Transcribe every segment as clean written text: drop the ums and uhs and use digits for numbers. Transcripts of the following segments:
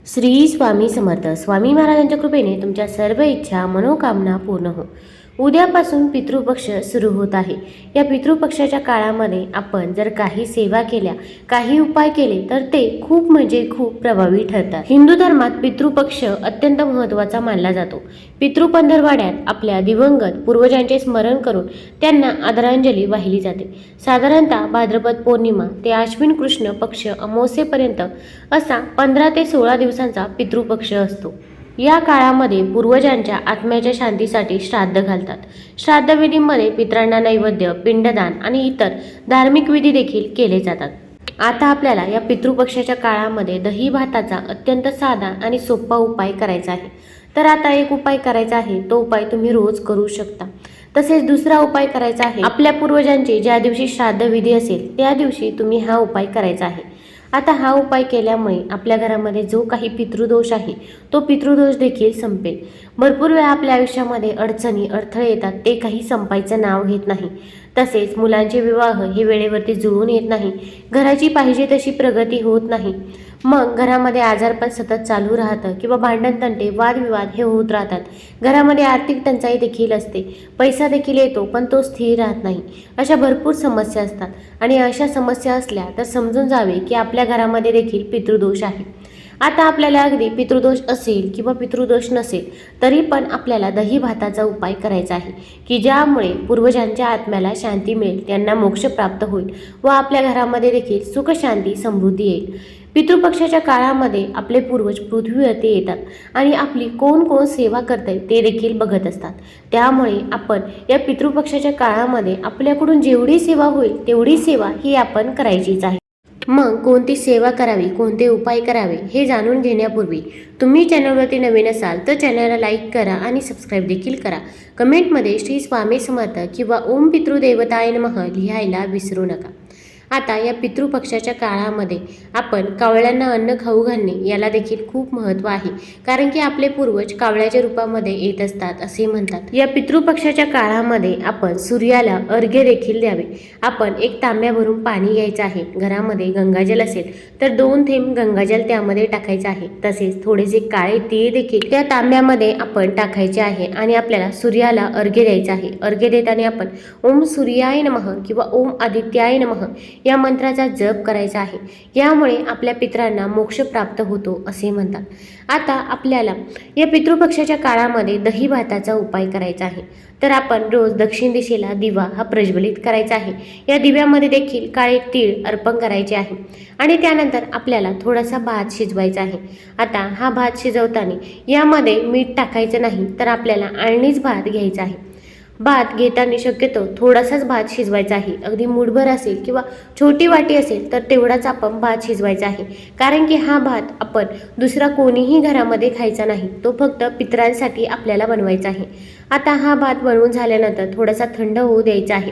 श्री स्वामी समर्थ. स्वामी महाराजांच्या कृपेने तुमच्या सर्व इच्छा मनोकामना पूर्ण हो. उद्यापासून पितृपक्ष सुरू होत आहे. या पितृपक्षाच्या काळामध्ये आपण जर काही सेवा केल्या, काही उपाय केले तर ते खूप म्हणजे खूप प्रभावी ठरतात. हिंदू धर्मात पितृपक्ष अत्यंत महत्त्वाचा मानला जातो. पितृपंधरवाड्यात आपल्या दिवंगत पूर्वजांचे स्मरण करून त्यांना आदरांजली वाहिली जाते. साधारणतः भाद्रपद पौर्णिमा ते आश्विन कृष्ण पक्ष अमावस्येपर्यंत असा 15 ते 16 दिवसांचा पितृपक्ष असतो. या काळामध्ये पूर्वजांच्या आत्म्याच्या शांतीसाठी श्राद्ध घालतात. श्राद्धविधीमध्ये पितरांना नैवेद्य, पिंडदान आणि इतर धार्मिक विधी देखील केले जातात. आता आपल्याला या पितृपक्षाच्या काळामध्ये दही भाताचा अत्यंत साधा आणि सोपा उपाय करायचा आहे. तर आता एक उपाय करायचा आहे, तो उपाय तुम्ही रोज करू शकता. तसेच दुसरा उपाय करायचा आहे, आपल्या पूर्वजांची ज्या दिवशी श्राद्धविधी असेल त्या दिवशी तुम्ही हा उपाय करायचा आहे. आता हा उपाय केल्यामुळे आपल्या घरामध्ये जो काही पितृदोष आहे तो पितृदोष देखील संपेल. भरपूर वेळा आपल्या आयुष्यामध्ये अडचणी, अडथळे येतात, ते काही संपायचं नाव घेत नाही. तसेच मुलांचे विवाह हे वेळेवरती जुळून येत नाही, घराची पाहिजे तशी प्रगती होत नाही. मग घरामध्ये आजारपण सतत चालू राहतं किंवा भांडण, तंटे, वादविवाद हे होत राहतात. घरामध्ये आर्थिक टंचाई देखील असते, पैसा देखील येतो पण तो स्थिर राहत नाही. अशा भरपूर समस्या असतात आणि अशा समस्या असल्या तर समजून जावे की आपल्या घरामध्ये देखील पितृदोष आहे. आता आपल्याला अगदी पितृदोष असेल किंवा पितृदोष नसेल तरी पण आपल्याला दही भाताचा उपाय करायचा आहे की ज्यामुळे पूर्वजांच्या आत्म्याला शांती मिळेल, त्यांना मोक्ष प्राप्त होईल व आपल्या घरामध्ये देखील सुख, शांती, समृद्धी येईल. पितृपक्षाच्या काळामध्ये आपले पूर्वज पृथ्वीवरती येतात आणि आपली कोण कोण सेवा करते ते देखील बघत असतात. त्यामुळे आपण या पितृपक्षाच्या काळामध्ये आपल्याकडून जेवढी सेवा होईल तेवढी सेवा ही आपण करायचीच आहे. मग कोणती सेवा करावी, कोणते उपाय करावे हे जाणून घेण्यापूर्वी तुम्ही चॅनलवरती नवीन असाल तर चॅनलला लाईक करा आणि सबस्क्राईब देखील करा. कमेंटमध्ये श्री स्वामी समर्थ किंवा ओम पितृदेवताय नमः लिहायला विसरू नका. आता या पितृपक्षाच्या काळामध्ये आपण कावळ्यांना अन्न खाऊ घालणे याला देखील खूप महत्त्व आहे, कारण की आपले पूर्वज कावळ्याच्या रूपामध्ये येत असतात असे म्हणतात. या पितृपक्षाच्या काळामध्ये आपण सूर्याला अर्घ्य देखील द्यावे. आपण एक तांब्या भरून पाणी घ्यायचं आहे. घरामध्ये गंगाजल असेल तर 2 थेंब गंगाजल त्यामध्ये टाकायचं आहे. तसेच थोडेसे काळे तीळ देखील त्या तांब्यामध्ये आपण टाकायचे आहे आणि आपल्याला सूर्याला अर्घ्य द्यायचं आहे. अर्घ्य देताना आपण ओम सूर्याय नमः किंवा ओम आदित्याय नमः या मंत्राचा जप करायचा आहे. यामुळे आपल्या पितरांना मोक्ष प्राप्त होतो असे म्हणतात. आता आपल्याला या पितृपक्षाच्या काळामध्ये दही भाताचा उपाय करायचा आहे. तर आपण रोज दक्षिण दिशेला दिवा हा प्रज्वलित करायचा आहे. या दिव्यामध्ये देखील काळे तीळ अर्पण करायचे आहे आणि त्यानंतर आपल्याला थोडासा भात शिजवायचा आहे. आता हा भात शिजवताना यामध्ये मीठ टाकायचं नाही, तर आपल्याला आळणीच भात घ्यायचा आहे. भात घेताना शक्यतो थोडासाच भात शिजवायचा आहे. अगदी मूठभर असेल किंवा छोटी वाटी असेल तर तेवढाच आपण भात शिजवायचा आहे, कारण की हा भात आपण दुसरा कोणीही घरामध्ये खायचा नाही, तो फक्त पितरांसाठी आपल्याला बनवायचा आहे. आता हा भात बनवून झाल्यानंतर थोडासा थंड होऊ द्यायचा आहे.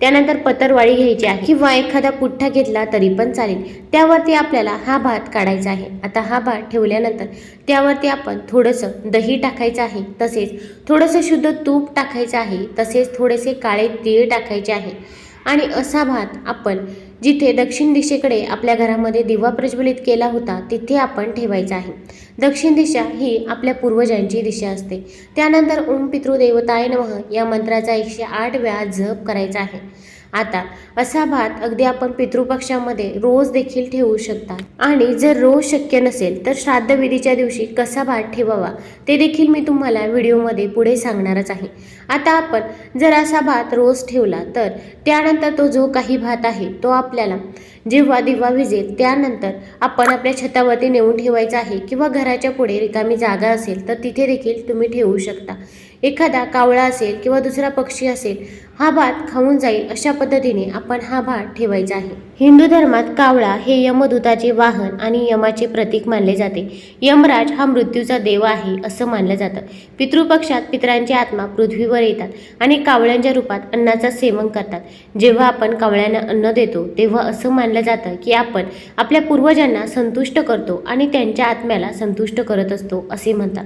त्यानंतर पतरवाळी घ्यायची आहे किंवा एखादा पुठ्ठा घेतला तरी पण चालेल. त्यावरती आपल्याला हा भात काढायचा आहे. आता हा भात ठेवल्यानंतर त्यावरती आपण थोडंसं दही टाकायचं आहे, तसेच थोडंसं शुद्ध तूप टाकायचं आहे, तसेच थोडेसे काळे तीळ टाकायचे आहे आणि असा भात आपण जिथे दक्षिण दिशेकडे आपल्या घरामध्ये दिवा प्रज्वलित केला होता तिथे आपण ठेवायचा आहे. दक्षिण दिशा ही आपल्या पूर्वजांची दिशा असते. त्यानंतर ओम पितृदेवताय नमः या मंत्राचा 108 वेळा जप करायचा आहे. आता असा भात अगदी आपण पितृपक्षामध्ये रोज देखील ठेवू शकता आणि जर रोज शक्य नसेल तर श्राद्धविधीच्या दिवशी कसा भात ठेवावा ते देखील मी तुम्हाला व्हिडिओमध्ये पुढे सांगणारच आहे. आता आपण जर असा भात रोज ठेवला तर त्यानंतर तो जो काही भात आहे तो आपल्याला जेव्हा दिवा विझेल त्यानंतर आपण आपल्या छतावरती नेऊन ठेवायचा आहे किंवा घराच्या पुढे रिकामी जागा असेल तर तिथे देखील तुम्ही ठेवू शकता. एखादा कावळा असेल किंवा दुसरा पक्षी असेल हा भात खाऊन जाईल अशा पद्धतीने आपण हा भात ठेवायचा आहे. हिंदू धर्मात कावळा हे यमदूताचे वाहन आणि यमाचे प्रतीक मानले जाते. यमराज हा मृत्यूचा देव आहे असं मानलं जातं. पितृपक्षात पितरांची आत्मा पृथ्वीवर येतात आणि कावळ्यांच्या रूपात अन्नाचं सेवन करतात. जेव्हा आपण कावळ्यांना अन्न देतो तेव्हा असं मानलं जातं की आपण आपल्या पूर्वजांना संतुष्ट करतो आणि त्यांच्या आत्म्याला संतुष्ट करत असतो असे म्हणतात.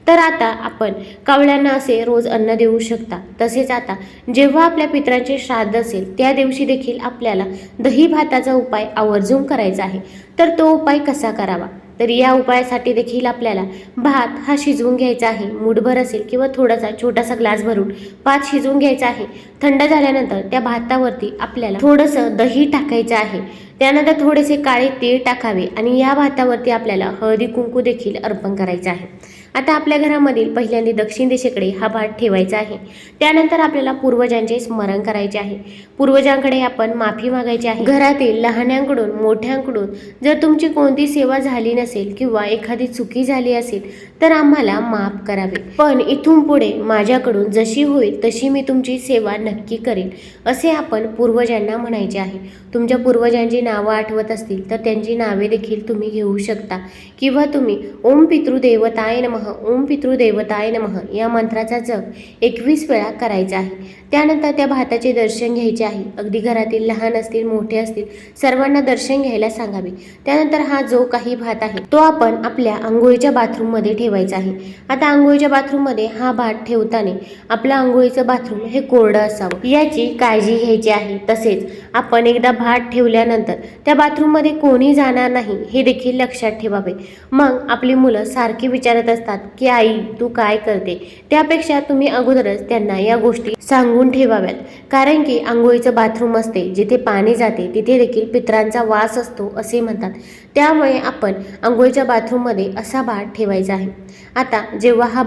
तर आता आपण कावळ्यांना असे रोज अन्न देऊ शकता. तसेच आता जेव्हा आपल्या पितरांचे श्राद्ध असेल त्या दिवशी देखील आपल्याला दही भाताचा उपाय आवर्जून करायचा आहे. तर तो उपाय कसा करावा तर या उपायासाठी देखील आपल्याला भात हा शिजवून घ्यायचा आहे. मूठभर असेल किंवा थोडासा छोटासा ग्लास भरून भात शिजवून घ्यायचा आहे. थंड झाल्यानंतर त्या भातावरती आपल्याला थोडंसं दही टाकायचं आहे. त्यानंतर थोडेसे काळे तीळ टाकावे आणि या भातावरती आपल्याला हळदी कुंकू देखील अर्पण करायचं आहे. आता आपल्या घरामधील पहिल्यांदा दक्षिण दिशेकडे हा भात ठेवायचा आहे. त्यानंतर आपल्याला पूर्वजांचे स्मरण करायचे आहे. पूर्वजांकडे आपण माफी मागायची आहे. घरातील लहान्यांकडून मोठ्यांकडून जर तुमची कोणती सेवा झाली नसेल किंवा एखादी चुकी झाली असेल तर आम्हाला माफ करावे, पण इथून पुढे माझ्याकडून जशी होईल तशी मी तुमची सेवा नक्की करेन, असे आपण पूर्वजांना म्हणायचे आहे. तुमच्या पूर्वजांची नावं आठवत असतील तर त्यांची नावे देखील तुम्ही घेऊ शकता किंवा तुम्ही ओम पितृदेवताय नमः, ओम पितृदेवताय नमः या मंत्राचा जप 21 वेळा करायचा आहे. त्यानंतर त्या भाताचे दर्शन घ्यायचे आहे. अगदी घरातील लहान असतील मोठे असतील सर्वांना दर्शन घ्यायला सांगावे. त्यानंतर हा जो काही भात आहे तो आपण आपल्या आंघोळीच्या बाथरूममध्ये ठेवायचा आहे. आता आंघोळीच्या बाथरूममध्ये हा भात ठेवताना आपलं आंघोळीचं बाथरूम हे कोरडं असावं याची काळजी घ्यायची आहे. तसेच आपण एकदा भात ठेवल्यानंतर त्या बाथरूममध्ये कोणी जाणार नाही हे देखील लक्षात ठेवावे. मग आपली मुलं सारखी विचारत असतात की आई तू काय करते, त्यापेक्षा तुम्ही अगोदरच त्यांना या गोष्टी सांगून ठेवाव्यात. कारण की आंघोळीचं बाथरूम असते जिथे पाणी जाते तिथे देखील पितरांचा वास असतो असे म्हणतात. त्यामुळे आपण आंघोळीच्या बाथरूममध्ये असा भात ठेवायचा आहे. आता जेव्हा हा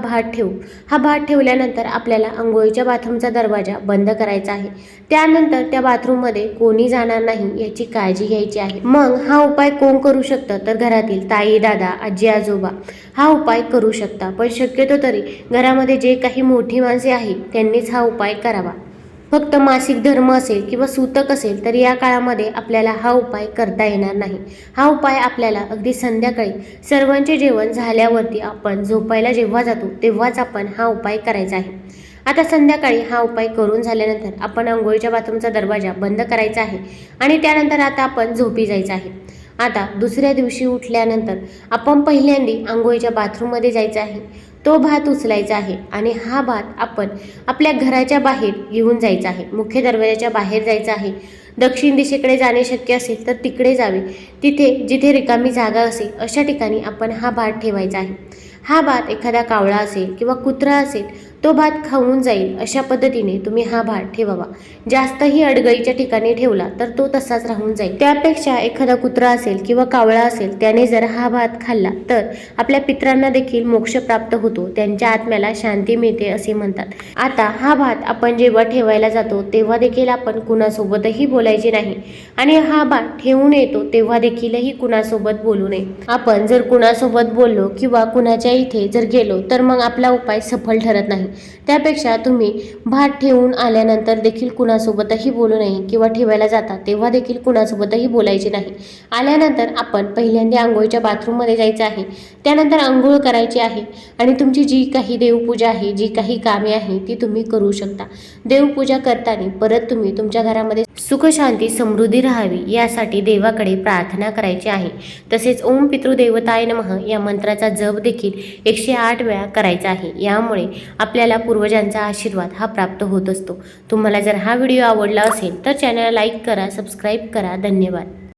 भात ठेवल्यानंतर आपल्याला आंघोळीच्या बाथरूमचा दरवाजा बंद करायचा आहे. त्यानंतर त्या बाथरूममध्ये कोणी जाणार नाही याची काळजी घ्यायची आहे. मग हा उपाय कोण करू शकतं तर घरातील ताई दादा आजी आजोबा हा उपाय करू शकता, पण शक्यतो तरी घरामध्ये जे काही मोठी माणसे आहेत त्यांनीच हा उपाय करावा. फक्त मासिक धर्म असेल किंवा सूतक असेल तर या काळामध्ये आपल्याला हा उपाय करता येणार नाही. हा उपाय आपल्याला अगदी संध्याकाळी सर्वांचे जेवण झाल्यावरती आपण झोपायला जेव्हा जातो तेव्हाच आपण हा उपाय करायचा आहे. आता संध्याकाळी हा उपाय करून झाल्यानंतर आपण आंघोळीच्या बाथरूमचा दरवाजा बंद करायचा आहे आणि त्यानंतर आता आपण झोपी जायचं आहे. आता दुसऱ्या दिवशी उठल्यानंतर आपण पहिल्यांदा आंघोळीच्या बाथरूममध्ये जायचं आहे. तो भात उचलायचा आहे आणि हा भात आपण आपल्या घराच्या बाहेर घेऊन जायचा आहे. मुख्य दरवाजाच्या बाहेर जायचं आहे. दक्षिण दिशेकडे जाणे शक्य असेल तर तिकडे जावे. तिथे जिथे रिकामी जागा असेल अशा ठिकाणी आपण हा भात ठेवायचा आहे. हा भात एखादा कावळा असेल किंवा कुत्रा असेल तो भात खाऊन जाईल अशा पद्धतीने तुम्ही हा भात ठेवावा. जास्तही अडगळीच्या ठिकाणी ठेवला तर तो तसाच राहून जाईल. त्यापेक्षा एखादा कुत्रा असेल किंवा कावळा असेल त्याने जर हा भात खाल्ला तर आपल्या पितरांना देखील मोक्ष प्राप्त होतो, त्यांच्या आत्म्याला शांती मिळते असे म्हणतात. आता हा भात आपण जेव्हा ठेवायला जातो तेव्हा देखील आपण कुणासोबतही बोलायचे नाही आणि हा भात ठेवून येतो तेव्हा देखीलही कुणासोबत बोलू नये. आपण जर कुणासोबत बोललो किंवा कुणाच्या इथे जर गेलो तर मग आपला उपाय सफल ठरत नाही. त्यापेक्षा तुम्ही भात ठेवून आल्यानंतर देखील कुणासोबतही बोलू नये किंवा ठेवायला जाता तेव्हा देखील कुणासोबतही बोलायचे नाही. आल्यानंतर आपण पहिल्यांदा आंघोळीच्या बाथरूममध्ये जायचं आहे. त्यानंतर आंघोळ करायची आहे आणि तुमची जी काही देवपूजा आहे, जी काही कामे आहे ती तुम्ही करू शकता. देवपूजा करताना परत तुम्ही तुमच्या घरामध्ये सुख शांती समृद्धी राहावी यासाठी देवाकडे प्रार्थना करायची आहे. तसेच ओम पितृदेवताय नमः या मंत्राचा जप देखील 108 वेळा करायचा आहे. यामुळे आपल्याला पूर्वजांचा आशीर्वाद हा प्राप्त होत असतो. तुम्हाला जर हा व्हिडिओ आवडला असेल तर चॅनलला लाईक करा, सबस्क्राईब करा. धन्यवाद.